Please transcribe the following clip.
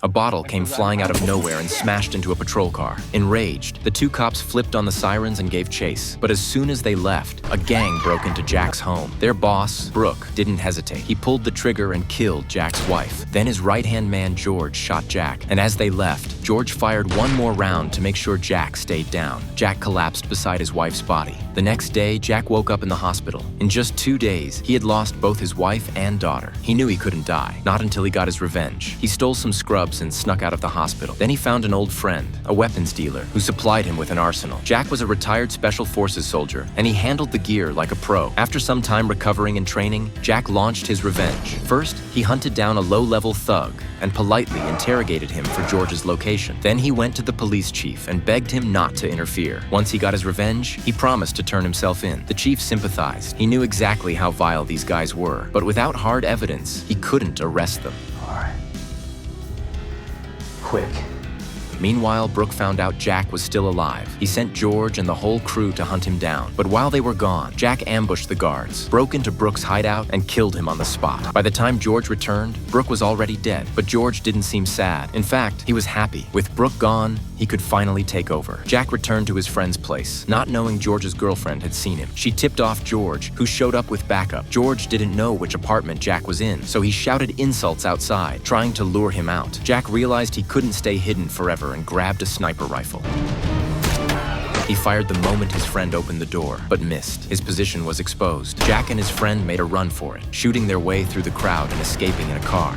A bottle came flying out of nowhere and smashed into a patrol car. Enraged, the two cops flipped on the sirens and gave chase. But as soon as they left, a gang broke into Jack's home. Their boss, Brooke, didn't hesitate. He pulled the trigger and killed Jack's wife. Then his right-hand man, George, shot Jack. And as they left, George fired one more round to make sure Jack stayed down. Jack collapsed beside his wife's body. The next day, Jack woke up in the hospital. In just 2 days, he had lost both his wife and daughter. He knew he couldn't die, not until he got his revenge. He stole some scrubs and snuck out of the hospital. Then he found an old friend, a weapons dealer, who supplied him with an arsenal. Jack was a retired Special Forces soldier, and he handled the gear like a pro. After some time recovering and training, Jack launched his revenge. First, he hunted down a low-level thug and politely interrogated him for George's location. Then he went to the police chief and begged him not to interfere. Once he got his revenge, he promised to turn himself in. The chief sympathized. He knew exactly how vile these guys were, but without hard evidence, he couldn't arrest them. All right. Quick. Meanwhile, Brooke found out Jack was still alive. He sent George and the whole crew to hunt him down. But while they were gone, Jack ambushed the guards, broke into Brooke's hideout, and killed him on the spot. By the time George returned, Brooke was already dead. But George didn't seem sad. In fact, he was happy. With Brooke gone, he could finally take over. Jack returned to his friend's place, not knowing George's girlfriend had seen him. She tipped off George, who showed up with backup. George didn't know which apartment Jack was in, so he shouted insults outside, trying to lure him out. Jack realized he couldn't stay hidden forever and grabbed a sniper rifle. He fired the moment his friend opened the door, but missed. His position was exposed. Jack and his friend made a run for it, shooting their way through the crowd and escaping in a car.